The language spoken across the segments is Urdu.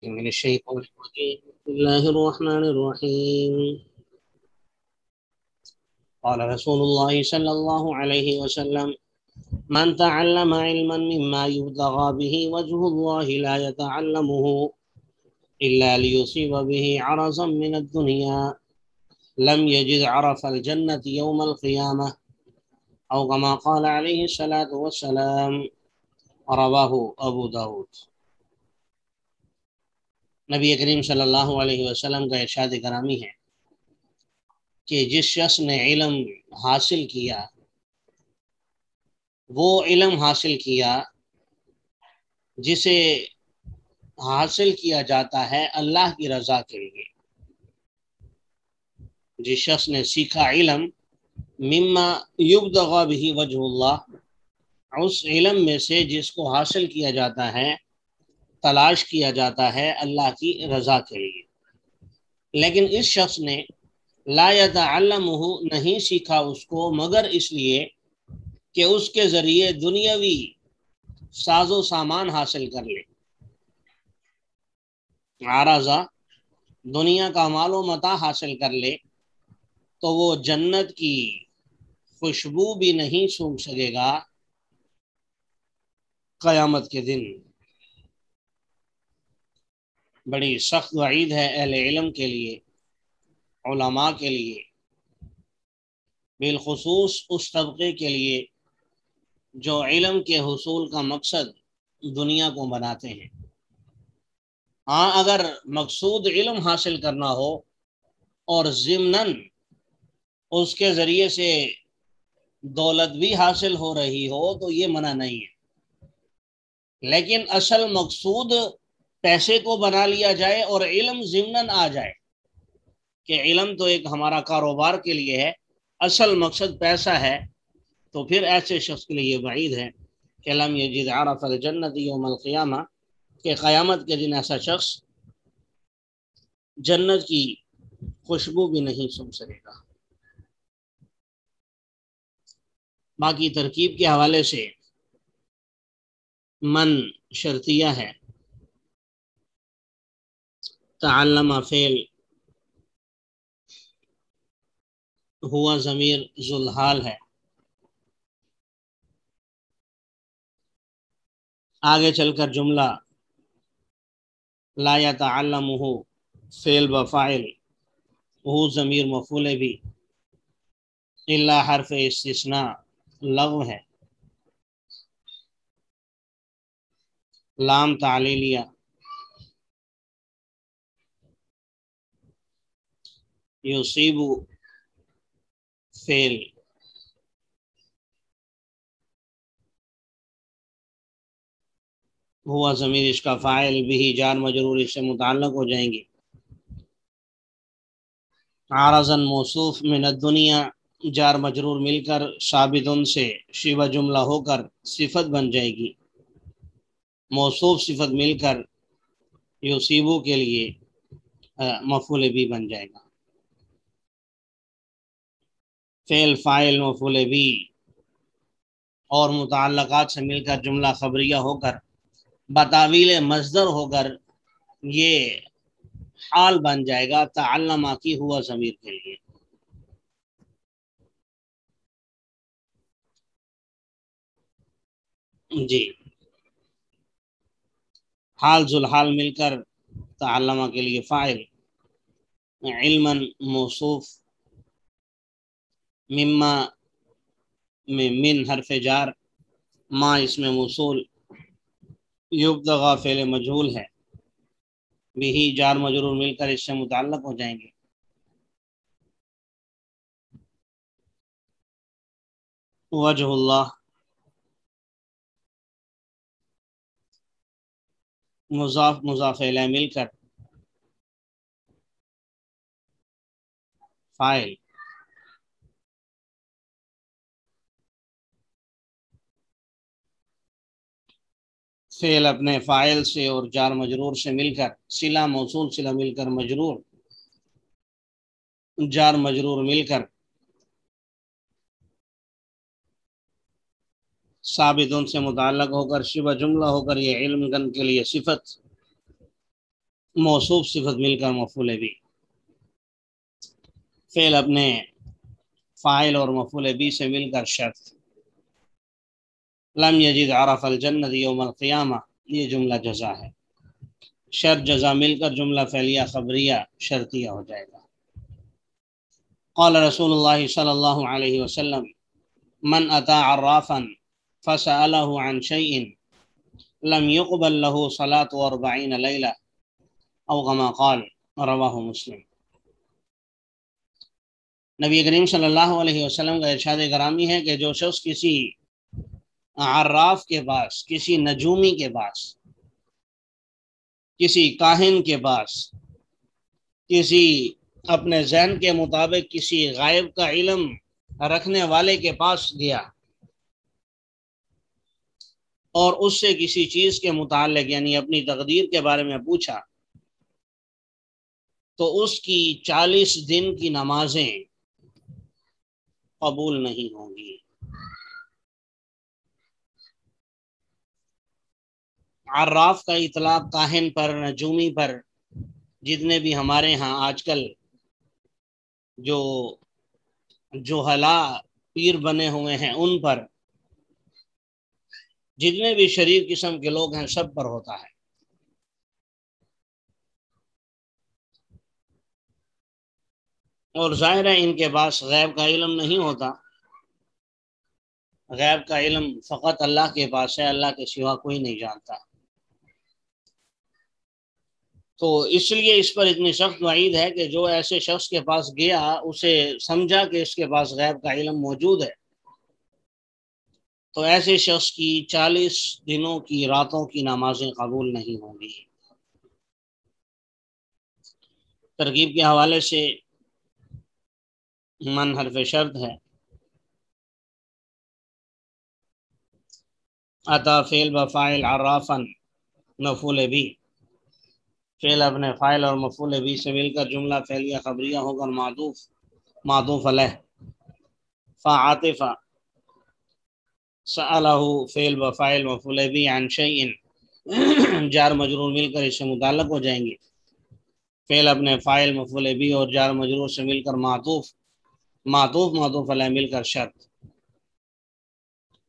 من الشيطان الرجيم بسم الله الرحمن الرحيم قال رسول الله صلى الله عليه وسلم من تعلم علما مما يبتغى به وجه الله لا يتعلمه إلا ليصيب به عرضا من الدنيا لم يجد عرف الجنة يوم القيامة أو كما قال عليه الصلاة والسلام رواه ابو داود۔ نبی کریم صلی اللہ علیہ وسلم کا ارشاد گرامی ہے کہ جس شخص نے علم حاصل کیا، وہ علم حاصل کیا جسے حاصل کیا جاتا ہے اللہ کی رضا کے لیے۔ جس شخص نے سیکھا علم مما یبتغی بہ وجہ اللہ، اس علم میں سے جس کو حاصل کیا جاتا ہے، تلاش کیا جاتا ہے اللہ کی رضا کے لیے، لیکن اس شخص نے لا یتعلمہ، نہیں سیکھا اس کو مگر اس لیے کہ اس کے ذریعے دنیاوی ساز و سامان حاصل کر لے، عارضہ دنیا کا مال و متاع حاصل کر لے، تو وہ جنت کی خوشبو بھی نہیں سونگھ سکے گا قیامت کے دن۔ بڑی سخت وعید ہے اہل علم کے لیے، علماء کے لیے، بالخصوص اس طبقے کے لیے جو علم کے حصول کا مقصد دنیا کو بناتے ہیں۔ ہاں، اگر مقصود علم حاصل کرنا ہو اور ضمناً اس کے ذریعے سے دولت بھی حاصل ہو رہی ہو تو یہ منع نہیں ہے، لیکن اصل مقصود پیسے کو بنا لیا جائے اور علم ضمناً آ جائے کہ علم تو ایک ہمارا کاروبار کے لیے ہے، اصل مقصد پیسہ ہے، تو پھر ایسے شخص کے لیے یہ وعید ہے کہ لم یجد عرف الجنت یوم القیامہ، کہ قیامت کے دن ایسا شخص جنت کی خوشبو بھی نہیں سن سکے گا۔ باقی ترکیب کے حوالے سے من شرطیہ ہے، تعلم فعل، ہوا ضمیر ذوالحال ہے۔ آگے چل کر جملہ لا یتعلمہ فعل بفاعل، وہ ضمیر مفعول بھی، الا حرف استثناء لغو ہے، لام تعلیلیہ، یصیب فعل، ہوا ضمیر اس کا فاعل بھی، جار مجرور اس سے متعلق ہو جائیں گے۔ عارضاً موصوف من الدنیا، جار مجرور مل کر ثابتن سے شبہ جملہ ہو کر صفت بن جائے گی، موصوف صفت مل کر یصیبو کے لیے مفعول بھی بن جائے گا۔ فعل فاعل مفعول بھی اور متعلقات سے مل کر جملہ خبریہ ہو کر بتاویل مصدر ہو کر یہ حال بن جائے گا تعلمہ کی ہوا ضمیر کے لیے۔ جی، حال ذوالحال مل کر تعلمہ کے لیے فاعل، علما موصوف، مما میں من حرف جار، ما اس میں موصول، یبتغی فعل مجہول ہے، بھی جار مجرور مل کر اس سے متعلق ہو جائیں گے۔ وجہ اللہ مضاف مضاف الیہ مل کر فاعل، فعل اپنے فاعل سے اور جار مجرور سے مل کر، صلہ موصول صلہ مل کر مجرور، جار مجرور مل کر ثابت ان سے متعلق ہو کر شبہ جملہ ہو کر یہ علم گن کے لیے صفت، موصوف صفت مل کر مفعول بھی، فعل اپنے فاعل اور مفعول بھی سے مل کر شرط، لم یجد عرف الجنت یوم القیامہ، یہ جملہ جزا ہے، شرط جزا مل کر جملہ فعلیہ خبریہ شرطیہ ہو جائے گا۔ قال رسول اللہ صلی اللہ علیہ وسلم من اتی عرافا فسأله عن شيء لم يقبل له صلاة 40 لیلہ او كما قال، رواہ مسلم۔ نبی کریم صلی اللہ علیہ وسلم کا ارشاد گرامی ہے کہ جو شخص کسی عراف کے پاس، کسی نجومی کے پاس، کسی کاہن کے پاس، کسی اپنے ذہن کے مطابق کسی غائب کا علم رکھنے والے کے پاس گیا اور اس سے کسی چیز کے متعلق یعنی اپنی تقدیر کے بارے میں پوچھا، تو اس کی 40 دن کی نمازیں قبول نہیں ہوں گی۔ عراف کا اطلاق کاہن پر، نجومی پر، جتنے بھی ہمارے ہاں آج کل جو جوہلا پیر بنے ہوئے ہیں ان پر، جتنے بھی شریر قسم کے لوگ ہیں سب پر ہوتا ہے۔ اور ظاہر ہے ان کے پاس غیب کا علم نہیں ہوتا، غیب کا علم فقط اللہ کے پاس ہے، اللہ کے سوا کوئی نہیں جانتا۔ تو اس لیے اس پر اتنی سخت وعید ہے کہ جو ایسے شخص کے پاس گیا، اسے سمجھا کہ اس کے پاس غیب کا علم موجود ہے، تو ایسے شخص کی 40 دنوں کی راتوں کی نمازیں قبول نہیں ہوں گی۔ ترکیب کے حوالے سے من حرف شرط ہے، اتا فعل بفاعل عرافا مفعول بھی، فعل اپنے فاعل اور مفعول بھی سے مل کر جملہ فعلیہ خبریہ ہو کر معطوف علیہ، فعاطفہ، سألہ فعل بفاعل مفعول بھی، عن شیء جار مجرور مل کر اس سے متعلق ہو جائیں گے، فعل اپنے فاعل مفعول بھی اور جار مجرور سے مل کر معطوف علیہ مل کر شرط،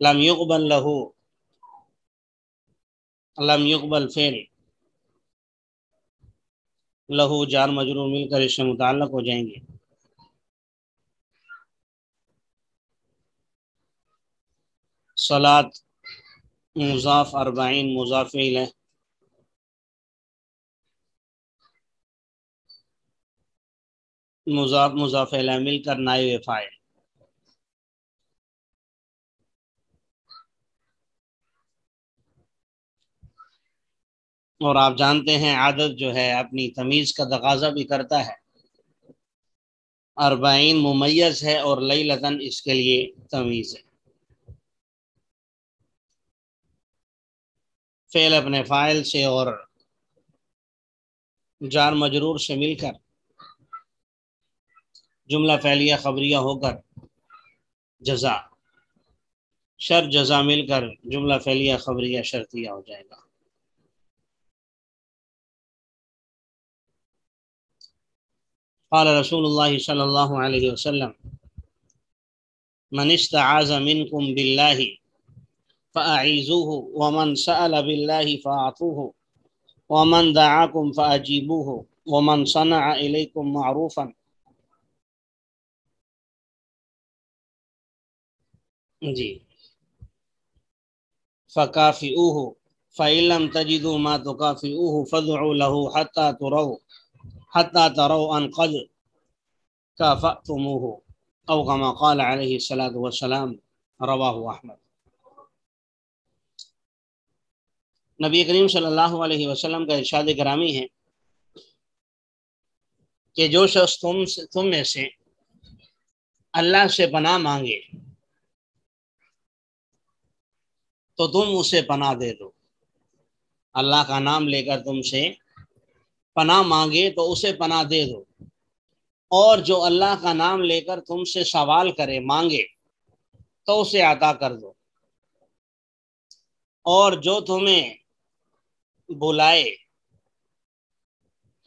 لم يقبل فعل لہو جار مجرور مل کر اس سے متعلق ہو جائیں گے، صلاۃ مضاف 40 مضاف الیہ، مضاف الیہ مل کر نائب فاعل۔ اور آپ جانتے ہیں عادت جو ہے اپنی تمیز کا تقاضا بھی کرتا ہے، 40 ممیز ہے اور لیلتن اس کے لیے تمیز ہے، فعل اپنے فاعل سے اور جار مجرور سے مل کر جملہ فعلیہ خبریہ ہو کر جزا، شرط جزا مل کر جملہ فعلیہ خبریہ شرطیہ ہو جائے گا۔ قال رسول اللہ صلی اللہ علیہ وسلم من استعاذ منکم باللہ فأعیذوه ومن سأل باللہ فأعطوه ومن دعاکم فأجیبوه ومن صنع الیکم معروفا، جی، فکافئوه فإن لم تجدوا ما تکافئوه فادعوا له حتى تروا ان قد کافأتموه او كما قال علیہ الصلاۃ والسلام، رواہ احمد۔ نبی کریم صلی اللہ علیہ وسلم کا ارشاد گرامی ہے کہ جو شخص تم میں سے اللہ سے پناہ مانگے تو تم اسے پناہ دے دو، اللہ کا نام لے کر تم سے پناہ مانگے تو اسے پناہ دے دو، اور جو اللہ کا نام لے کر تم سے سوال کرے، مانگے، تو اسے عطا کر دو، اور جو تمہیں بلائے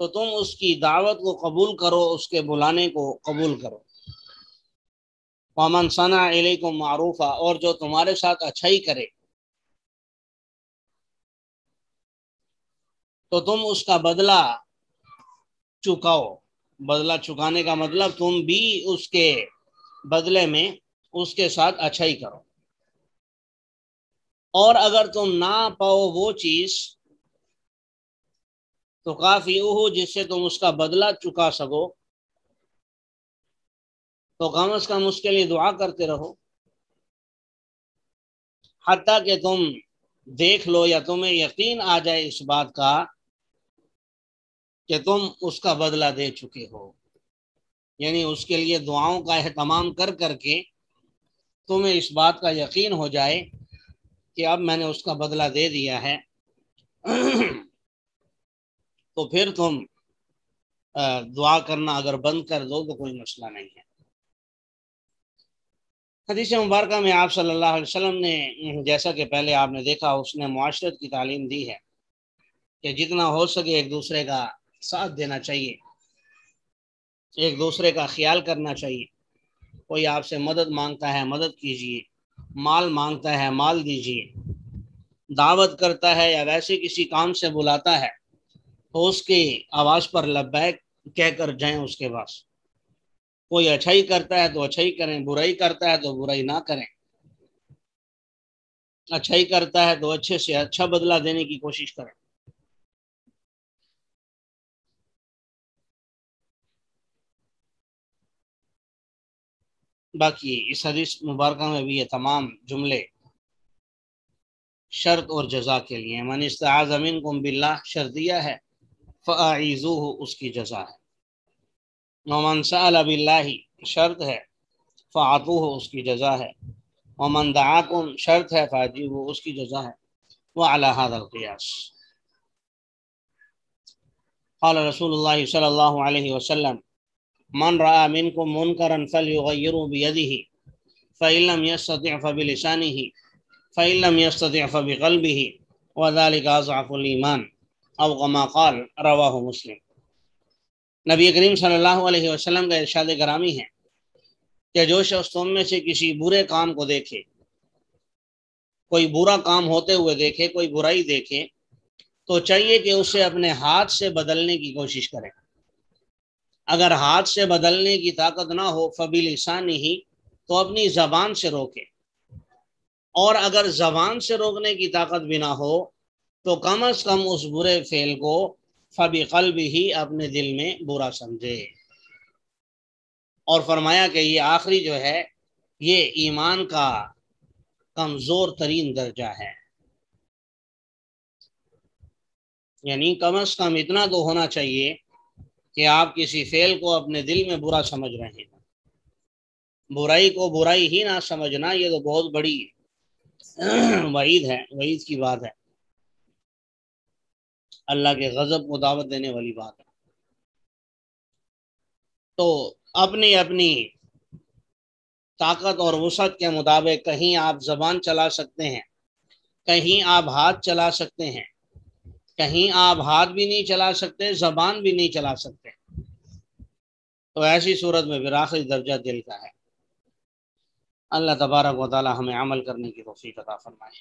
تو تم اس کی دعوت کو قبول کرو، اس کے بلانے کو قبول کرو۔ وَمَنْ صَنَعَ إِلَيْكُمْ مَعْرُوفًا، اور جو تمہارے ساتھ اچھائی کرے تو تم اس کا بدلہ چکاؤ۔ بدلہ چکانے کا مطلب تم بھی اس کے بدلے میں اس کے ساتھ اچھائی کرو۔ اور اگر تم نہ پاؤ وہ چیز تو کافی ہو جس سے تم اس کا بدلہ چکا سکو، تو کم از کم اس کے لیے دعا کرتے رہو، حتیٰ کہ تم دیکھ لو یا تمہیں یقین آ جائے اس بات کا کہ تم اس کا بدلہ دے چکے ہو۔ یعنی اس کے لیے دعاؤں کا اہتمام کر کر کے تمہیں اس بات کا یقین ہو جائے کہ اب میں نے اس کا بدلہ دے دیا ہے، تو پھر تم دعا کرنا اگر بند کر دو تو کوئی مسئلہ نہیں ہے۔ حدیث مبارکہ میں آپ صلی اللہ علیہ وسلم نے، جیسا کہ پہلے آپ نے دیکھا، اس نے معاشرت کی تعلیم دی ہے کہ جتنا ہو سکے ایک دوسرے کا ساتھ دینا چاہیے، ایک دوسرے کا خیال کرنا چاہیے۔ کوئی آپ سے مدد مانگتا ہے مدد کیجیے، مال مانگتا ہے مال دیجیے، دعوت کرتا ہے یا ویسے کسی کام سے بلاتا ہے تو اس کی آواز پر لبیک کہہ کر جائیں اس کے پاس۔ کوئی اچھائی کرتا ہے تو اچھائی کریں، برائی کرتا ہے تو برائی نہ کریں، اچھائی کرتا ہے تو اچھے سے اچھا بدلہ دینے کی کوشش کریں۔ باقی اس حدیث مبارکہ میں بھی یہ تمام جملے شرط اور جزا کے لیے، من استعاذ منکم باللہ شرطیہ ہے، فاعیذوہ اس کی جزا ہے، ومن سأل باللہ شرط ہے، فاعطوہ اس کی جزا ہے، ومن دعاکم شرط ہے، فاجیبوہ اس کی جزا ہے، وعلی ھذا القیاس قال رسول اللہ صلی اللہ علیہ وسلم من رأى منکم منکرا فلیغیرہ بیدہ فإن لم يستطع فبلسانہ فإن لم يستطع فبقلبہ وذلك أضعف الإيمان او كما قال رواہ مسلم۔ نبی کریم صلی اللہ علیہ وسلم کا ارشاد گرامی ہے کہ جو شخص تم میں سے کسی برے کام کو دیکھے، کوئی برا کام ہوتے ہوئے دیکھے، کوئی برائی دیکھے، تو چاہیے کہ اسے اپنے ہاتھ سے بدلنے کی کوشش کرے۔ اگر ہاتھ سے بدلنے کی طاقت نہ ہو فبلسانہ تو اپنی زبان سے روکے، اور اگر زبان سے روکنے کی طاقت بھی نہ ہو تو کم از کم اس برے فعل کو فبقلبہ اپنے دل میں برا سمجھے۔ اور فرمایا کہ یہ آخری جو ہے یہ ایمان کا کمزور ترین درجہ ہے، یعنی کم از کم اتنا تو ہونا چاہیے کہ آپ کسی فعل کو اپنے دل میں برا سمجھ رہے ہیں۔ برائی کو برائی ہی نہ سمجھنا یہ تو بہت بڑی وعید ہے، وعید کی بات ہے، اللہ کے غضب کو دعوت دینے والی بات ہے۔ تو اپنی اپنی طاقت اور وسعت کے مطابق کہیں آپ زبان چلا سکتے ہیں، کہیں آپ ہاتھ چلا سکتے ہیں، کہیں آپ ہاتھ بھی نہیں چلا سکتے، زبان بھی نہیں چلا سکتے، تو ایسی صورت میں پھر آخری درجہ دل کا ہے۔ اللہ تبارک و تعالی ہمیں عمل کرنے کی توفیق عطا فرمائے۔